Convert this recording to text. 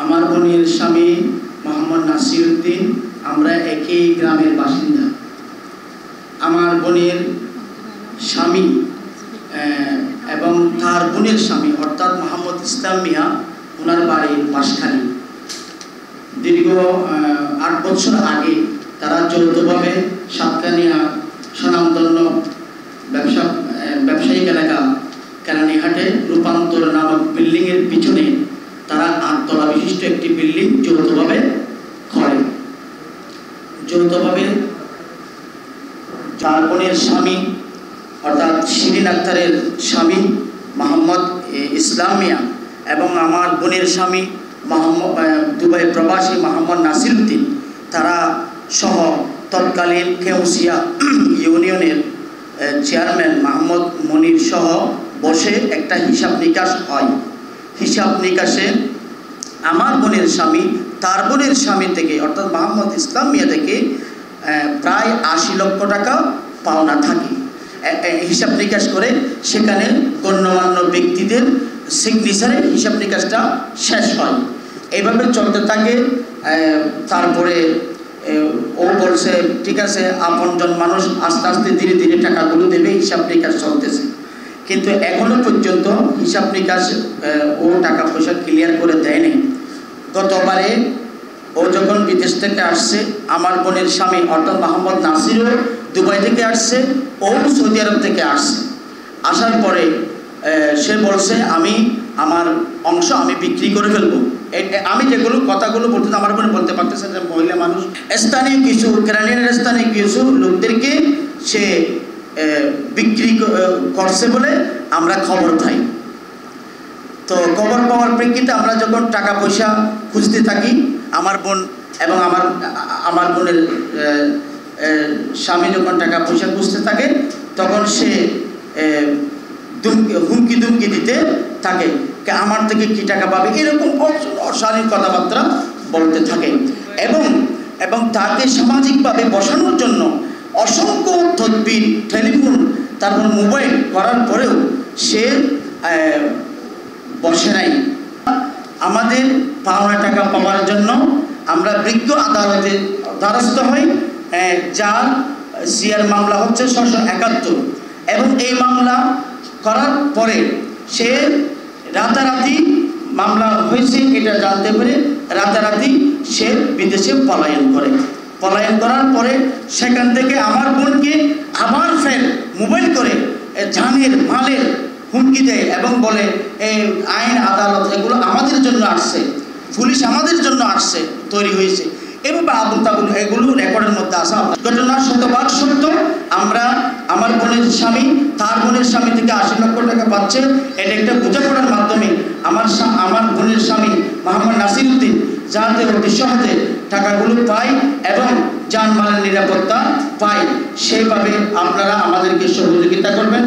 আমার বোনের স্বামী মোহাম্মদ নাসিরউদ্দিন, আমরা একই গ্রামের বাসিন্দা। আমার বোনের স্বামী এবং তার বোনের স্বামী অর্থাৎ মোহাম্মদ ইসলাম মিয়া, ওনার বাড়ি বাঁশখালী। দীর্ঘ 8 বছর আগে তারা যৌথভাবে সাতকানিয়া স্বনামধন্য ব্যবসায়িক এলাকা কেরানীহাটে রূপান্তর নামক বিল্ডিংয়ের পিছনে তারা 8 তলা বিশিষ্ট একটি বিল্ডিং যৌথভাবে করে। যৌথভাবে তার বোনের স্বামী অর্থাৎ শিরিন আক্তারের স্বামী মোহাম্মদ ইসলাম মিয়া এবং আমার বোনের স্বামী দুবাই প্রবাসী মোহাম্মদ নাসিরউদ্দিন, তারা সহ তৎকালীন কেউসিয়া ইউনিয়নের চেয়ারম্যান মোহাম্মদ মনির সহ বসে একটা হিসাব নিকাশ হয়। হিসাব নিকাশে আমার বোনের স্বামী তার বোনের স্বামী থেকে অর্থাৎ মোহাম্মদ ইসলাম মিয়া থেকে প্রায় 80 লক্ষ টাকা পাওনা থাকে। হিসাব নিকাশ করে সেখানে গণ্যমান্য ব্যক্তিদের সিগনেচারে হিসাব নিকাশটা শেষ হয়। এইভাবে চলতে থাকে। তারপরে ও বলছে ঠিক আছে, আপনজন মানুষ আস্তে আস্তে ধীরে ধীরে টাকাগুলো দেবে, হিসাব নিকাশ চলতেছে। কিন্তু এখনো পর্যন্ত হিসাব নিকাশ ও টাকা পয়সা ক্লিয়ার করে দেয়নি। গতবারে ও যখন বিদেশ থেকে আসছে, আমার বোনের স্বামী অর্থাৎ মোহাম্মদ নাসিরও দুবাই থেকে আসছে, ও সৌদি আরব থেকে আসছে। আসার পরে সে বলছে আমি আমার অংশ আমি বিক্রি করে ফেলবো। আমি যেগুলো কথাগুলো বলতে আমার বোন বলতে পারতেছে যে মহিলা মানুষ স্থানীয় কিছু কেরানীর স্থানীয় কিছু লোকদেরকে সে বিক্রি করছে বলে আমরা খবর পাই। তো খবর পাওয়ার প্রেক্ষিতে আমরা যখন টাকা পয়সা খুঁজতে থাকি, আমার বোন এবং আমার বোনের স্বামী যখন টাকা পয়সা খুঁজতে থাকে, তখন সে হুমকি দুমকি দিতে থাকে, আমার থেকে কি টাকা পাবে, এরকম অশালীন কথাবার্তা বলতে থাকে। এবং তাকে সামাজিকভাবে বসানোর জন্য অসংখ্য তদবির, টেলিফোন, তারপর মোবাইল করার পরেও সে বসে নাই। আমাদের পাওনা টাকা পাওয়ার জন্য আমরা বিজ্ঞ আদালতের দ্বারস্থ হই, যার সিআর মামলা হচ্ছে 671। এবং এই মামলা করার পরে সে রাতারাতি মামলা হয়েছে এটা জানতে পেরে রাতারাতি সে বিদেশে পলায়ন করে। পলায়ন করার পরে সেখান থেকে আমার বোনকে আবার ফের মোবাইল করে জানের মালের হুমকি দেয় এবং বলে এই আইন আদালত এগুলো আমাদের জন্য আসছে, পুলিশ আমাদের জন্য আসছে, তৈরি হয়েছে, এভাবে আবুল তাবুল এগুলো রেকর্ডের মধ্যে আসা। ঘটনা শতভাগ সত্য। আমরা আমার বোনের স্বামী তার বোনের স্বামী থেকে 80 লক্ষ টাকা পাচ্ছে। এটা একটা বোঝাপড়ার মাধ্যমে আমার বোনের স্বামী মোহাম্মদ নাসিরউদ্দিন যাতে অতি সহজে টাকাগুলো পায় এবং জানমালের নিরাপত্তা পায়, সেইভাবে আপনারা আমাদেরকে সহযোগিতা করবেন।